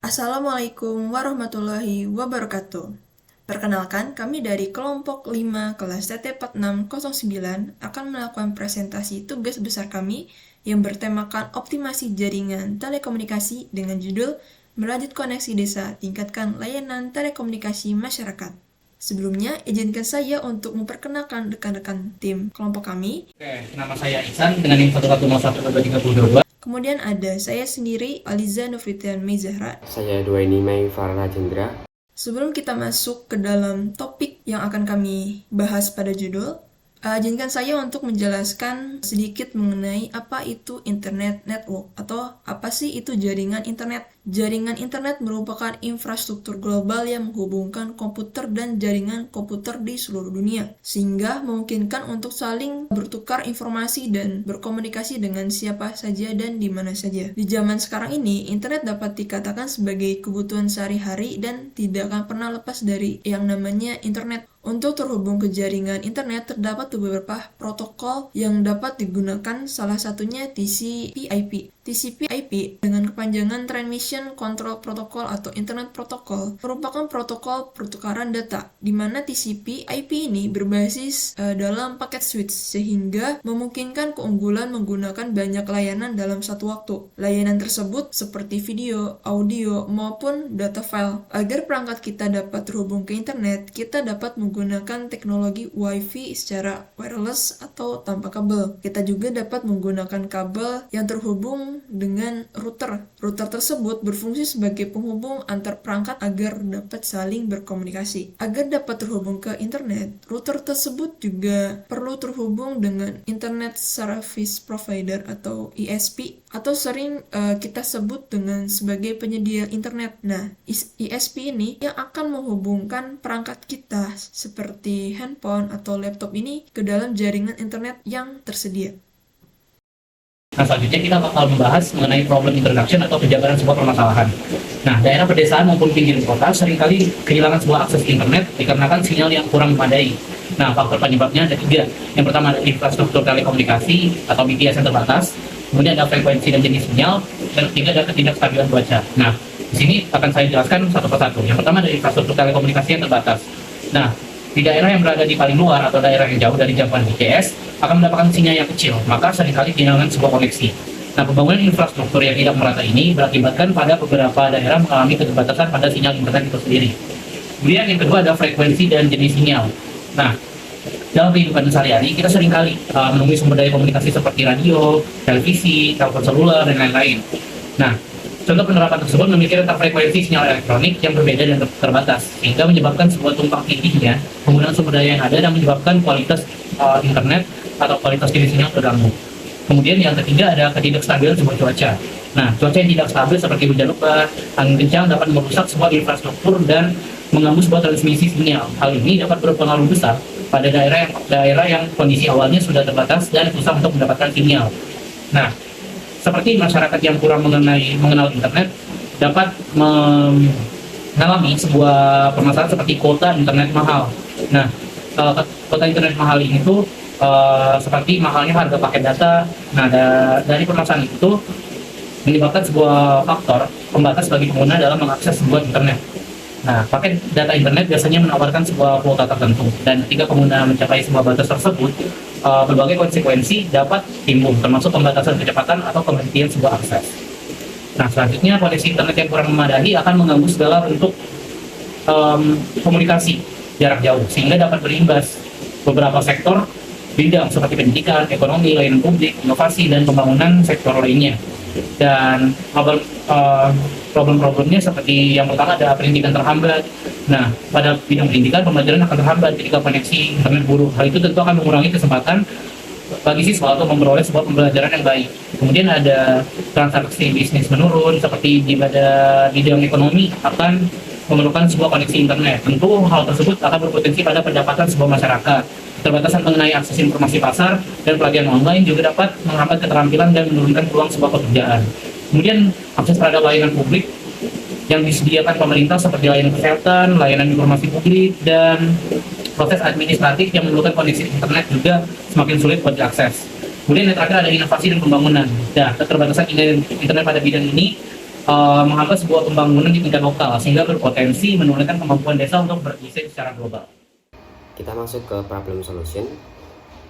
Assalamualaikum warahmatullahi wabarakatuh. Perkenalkan, kami dari kelompok 5 kelas TT4609 akan melakukan presentasi tugas besar kami yang bertemakan optimasi jaringan telekomunikasi dengan judul Merajut Koneksi Desa, Tingkatkan Layanan Telekomunikasi Masyarakat. Sebelumnya, izinkan saya untuk memperkenalkan rekan-rekan tim kelompok kami. Oke, nama saya Ihsan dengan NIM 1101322. Kemudian ada saya sendiri, Aliza Nufritian Mezahra. Saya Duaini Mai Farah Jendra. Sebelum kita masuk ke dalam topik yang akan kami bahas pada judul, izinkan saya untuk menjelaskan sedikit mengenai apa itu Internet Network atau apa sih itu jaringan internet. Jaringan internet merupakan infrastruktur global yang menghubungkan komputer dan jaringan komputer di seluruh dunia, sehingga memungkinkan untuk saling bertukar informasi dan berkomunikasi dengan siapa saja dan di mana saja. Di zaman sekarang ini, internet dapat dikatakan sebagai kebutuhan sehari-hari dan tidak akan pernah lepas dari yang namanya internet. Untuk terhubung ke jaringan internet, terdapat beberapa protokol yang dapat digunakan, salah satunya TCP/IP. TCP/IP dengan kepanjangan Transmission Control Protocol atau Internet Protocol merupakan protokol pertukaran data, di mana TCP/IP ini berbasis dalam paket switch sehingga memungkinkan keunggulan menggunakan banyak layanan dalam satu waktu. Layanan tersebut seperti video, audio, maupun data file. Agar perangkat kita dapat terhubung ke internet, kita dapat menggunakan teknologi Wi-Fi secara wireless atau tanpa kabel. Kita juga dapat menggunakan kabel yang terhubung dengan router. Router tersebut berfungsi sebagai penghubung antar perangkat agar dapat saling berkomunikasi. Agar dapat terhubung ke internet, router tersebut juga perlu terhubung dengan Internet Service Provider atau ISP, atau sering kita sebut dengan sebagai penyedia internet. Nah, ISP ini yang akan menghubungkan perangkat kita seperti handphone atau laptop ini ke dalam jaringan internet yang tersedia. Nah, selanjutnya kita bakal membahas mengenai problem introduction atau penjabaran sebuah permasalahan. Nah, daerah pedesaan maupun pinggir kota seringkali kehilangan sebuah akses internet dikarenakan sinyal yang kurang memadai. Nah, faktor penyebabnya ada 3. Yang pertama ada infrastruktur telekomunikasi atau BTS yang terbatas, kemudian ada frekuensi dan jenis sinyal, dan ketiga ada ketidakstabilan cuaca. Nah, di sini akan saya jelaskan satu persatu. Yang pertama ada infrastruktur telekomunikasi yang terbatas. Nah, di daerah yang berada di paling luar atau daerah yang jauh dari jangkauan BTS akan mendapatkan sinyal yang kecil, maka seringkali kehilangan sebuah koneksi. Nah, pembangunan infrastruktur yang tidak merata ini berakibatkan pada beberapa daerah mengalami keterbatasan pada sinyal internet itu sendiri. Kemudian yang kedua ada frekuensi dan jenis sinyal. Nah, dalam kehidupan sehari-hari kita seringkali menemui sumber daya komunikasi seperti radio, televisi, telepon seluler, dan lain-lain. Nah, contoh penerapan tersebut memiliki rentang frekuensi sinyal elektronik yang berbeda dan terbatas, sehingga menyebabkan sebuah tumpang tindihnya penggunaan sumber daya yang ada dan menyebabkan kualitas internet atau kualitas jenis sinyal terganggu. Kemudian yang ketiga ada ketidakstabilan sebuah cuaca. Nah, cuaca yang tidak stabil seperti hujan lebat, angin kencang dapat merusak sebuah infrastruktur dan mengganggu sebuah transmisi sinyal. Hal ini dapat berpengaruh besar pada daerah yang kondisi awalnya sudah terbatas dan susah untuk mendapatkan sinyal. Nah, seperti masyarakat yang kurang mengenal internet dapat mengalami sebuah permasalahan seperti kuota internet mahal. Nah, kuota internet mahal ini tuh seperti mahalnya harga paket data. Nah, dari permasalahan itu menyebabkan sebuah faktor pembatas bagi pengguna dalam mengakses sebuah internet. Nah, paket data internet biasanya menawarkan sebuah kuota tertentu, dan ketika pengguna mencapai sebuah batas tersebut, berbagai konsekuensi dapat timbul, termasuk pembatasan kecepatan atau penghentian sebuah akses. Nah, selanjutnya koneksi internet yang kurang memadai akan mengganggu segala bentuk komunikasi jarak jauh, sehingga dapat berimbas beberapa sektor bidang seperti pendidikan, ekonomi, layanan publik, inovasi, dan pembangunan sektor lainnya. Dan problem-problemnya seperti yang pertama ada pendidikan terhambat. Nah, pada bidang pendidikan pembelajaran akan terhambat ketika koneksi internet buruk. Hal itu tentu akan mengurangi kesempatan bagi siswa untuk memperoleh sebuah pembelajaran yang baik. Kemudian ada transaksi bisnis menurun, seperti pada bidang ekonomi akan memerlukan sebuah koneksi internet. Tentu hal tersebut akan berpotensi pada pendapatan sebuah masyarakat. Keterbatasan mengenai akses informasi pasar dan pelatihan online juga dapat menghambat keterampilan dan menurunkan peluang sebuah pekerjaan. Kemudian akses terhadap layanan publik yang disediakan pemerintah seperti layanan kesehatan, layanan informasi publik, dan proses administratif yang memerlukan koneksi internet juga semakin sulit buat diakses. Kemudian yang terakhir ada inovasi dan pembangunan. Nah, keterbatasan internet pada bidang ini menghambat sebuah pembangunan di tingkat lokal sehingga berpotensi menurunkan kemampuan desa untuk berkembang secara global. Kita masuk ke problem solution.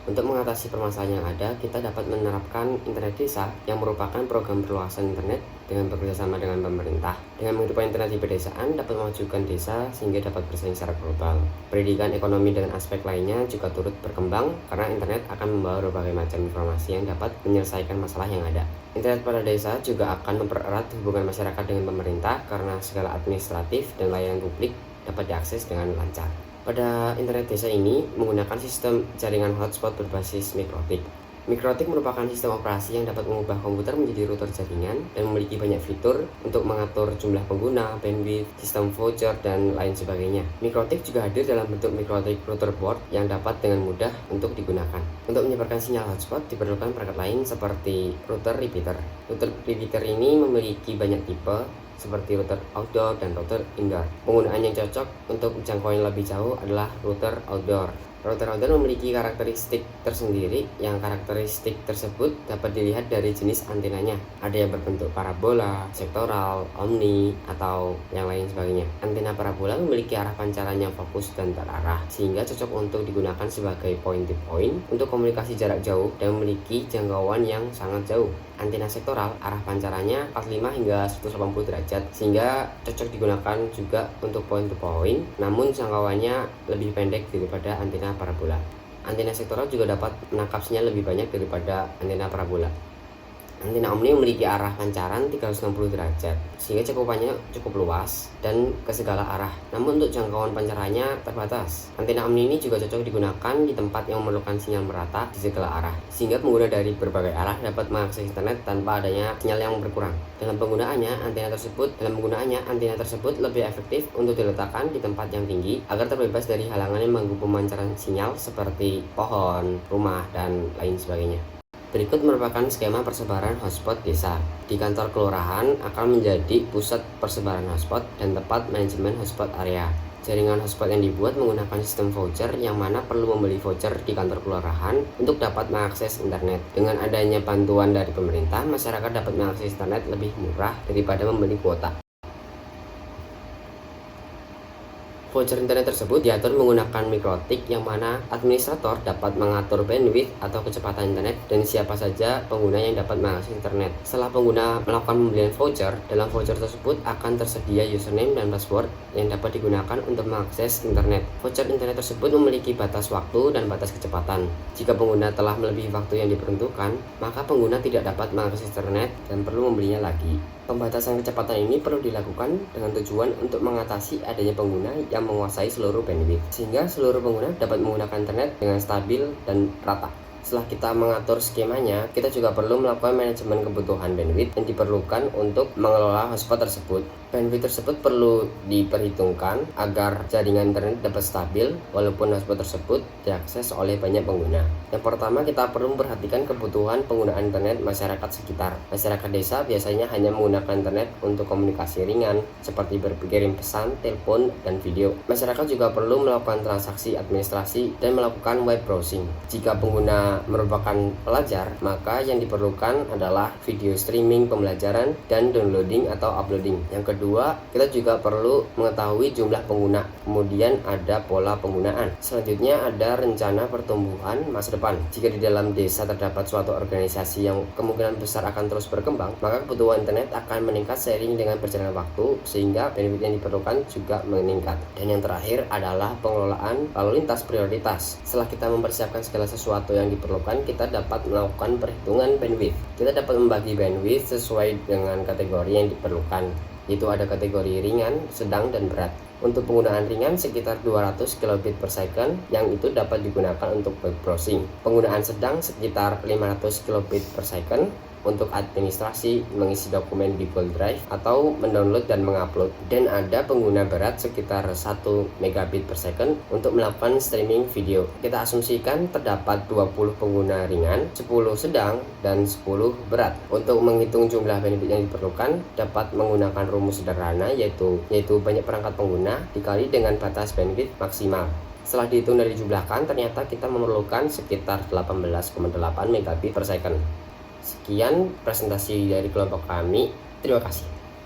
Untuk mengatasi permasalahan yang ada, kita dapat menerapkan internet desa yang merupakan program perluasan internet dengan bekerjasama dengan pemerintah. Dengan menghidupkan internet di pedesaan dapat memajukan desa sehingga dapat bersaing secara global. Pendidikan, ekonomi, dan aspek lainnya juga turut berkembang karena internet akan membawa berbagai macam informasi yang dapat menyelesaikan masalah yang ada. Internet pada desa juga akan mempererat hubungan masyarakat dengan pemerintah karena segala administratif dan layanan publik dapat diakses dengan lancar. Pada internet desa ini menggunakan sistem jaringan hotspot berbasis mikrotik. Mikrotik merupakan sistem operasi yang dapat mengubah komputer menjadi router jaringan dan memiliki banyak fitur untuk mengatur jumlah pengguna, bandwidth, sistem voucher, dan lain sebagainya. Mikrotik juga hadir dalam bentuk mikrotik router board yang dapat dengan mudah untuk digunakan. Untuk menyebarkan sinyal hotspot diperlukan perangkat lain seperti router repeater. Router repeater ini memiliki banyak tipe, seperti router outdoor dan router indoor. Penggunaan yang cocok untuk jangkauan lebih jauh adalah router outdoor. Router outdoor memiliki karakteristik tersendiri yang karakteristik tersebut dapat dilihat dari jenis antenanya. Ada yang berbentuk parabola, sektoral, omni, atau yang lain sebagainya. Antena parabola memiliki arah pancaran yang fokus dan terarah, sehingga cocok untuk digunakan sebagai point-to-point untuk komunikasi jarak jauh dan memiliki jangkauan yang sangat jauh. Antena sektoral arah pancarannya 45 hingga 180 derajat sehingga cocok digunakan juga untuk point to point, namun jangkauannya lebih pendek daripada antena parabola. Antena sektoral juga dapat menangkap sinyal lebih banyak daripada antena parabola. Antena omni memiliki arah pancaran 360 derajat sehingga cakupannya cukup luas dan ke segala arah, namun untuk jangkauan pancarannya terbatas. Antena omni ini juga cocok digunakan di tempat yang memerlukan sinyal merata di segala arah sehingga pengguna dari berbagai arah dapat mengakses internet tanpa adanya sinyal yang berkurang. Dalam penggunaannya antena tersebut lebih efektif untuk diletakkan di tempat yang tinggi agar terbebas dari halangan yang mengganggu pemancaran sinyal seperti pohon, rumah, dan lain sebagainya. Berikut merupakan skema persebaran hotspot desa. Di kantor kelurahan akan menjadi pusat persebaran hotspot dan tempat manajemen hotspot area. Jaringan hotspot yang dibuat menggunakan sistem voucher yang mana perlu membeli voucher di kantor kelurahan untuk dapat mengakses internet. Dengan adanya bantuan dari pemerintah, masyarakat dapat mengakses internet lebih murah daripada membeli kuota. Voucher internet tersebut diatur menggunakan mikrotik yang mana administrator dapat mengatur bandwidth atau kecepatan internet dan siapa saja pengguna yang dapat mengakses internet. Setelah pengguna melakukan pembelian voucher, dalam voucher tersebut akan tersedia username dan password yang dapat digunakan untuk mengakses internet. Voucher internet tersebut memiliki batas waktu dan batas kecepatan. Jika pengguna telah melebihi waktu yang diperuntukkan, maka pengguna tidak dapat mengakses internet dan perlu membelinya lagi. Pembatasan kecepatan ini perlu dilakukan dengan tujuan untuk mengatasi adanya pengguna yang menguasai seluruh bandwidth, sehingga seluruh pengguna dapat menggunakan internet dengan stabil dan rata. Setelah kita mengatur skemanya, kita juga perlu melakukan manajemen kebutuhan bandwidth yang diperlukan untuk mengelola hotspot tersebut. Bandwidth tersebut perlu diperhitungkan agar jaringan internet dapat stabil walaupun hotspot tersebut diakses oleh banyak pengguna. Yang pertama, kita perlu memperhatikan kebutuhan penggunaan internet masyarakat sekitar. Masyarakat desa biasanya hanya menggunakan internet untuk komunikasi ringan seperti berkirim pesan, telepon, dan video. Masyarakat juga perlu melakukan transaksi administrasi dan melakukan web browsing. Jika pengguna merupakan pelajar, maka yang diperlukan adalah video streaming pembelajaran dan downloading atau uploading. Yang kedua, kita juga perlu mengetahui jumlah pengguna, kemudian ada pola penggunaan. Selanjutnya ada rencana pertumbuhan masa depan. Jika di dalam desa terdapat suatu organisasi yang kemungkinan besar akan terus berkembang, maka kebutuhan internet akan meningkat seiring dengan berjalannya waktu sehingga bandwidth yang diperlukan juga meningkat. Dan yang terakhir adalah pengelolaan lalu lintas prioritas. Setelah kita mempersiapkan segala sesuatu yang diperlukan, kita dapat melakukan perhitungan bandwidth. Kita dapat membagi bandwidth sesuai dengan kategori yang diperlukan, yaitu ada kategori ringan, sedang, dan berat. Untuk penggunaan ringan sekitar 200 kilobit per second yang itu dapat digunakan untuk web browsing. Penggunaan sedang sekitar 500 kilobit per second untuk administrasi, mengisi dokumen di Google Drive, atau mendownload dan mengupload. Dan ada pengguna berat sekitar 1 megabit per second untuk melakukan streaming video. Kita asumsikan terdapat 20 pengguna ringan, 10 sedang, dan 10 berat. Untuk menghitung jumlah bandwidth yang diperlukan, dapat menggunakan rumus sederhana yaitu banyak perangkat pengguna dikali dengan batas bandwidth maksimal. Setelah dihitung dan dijumlahkan, ternyata kita memerlukan sekitar 18,8 megabit per second. Sekian presentasi dari kelompok kami. Terima kasih.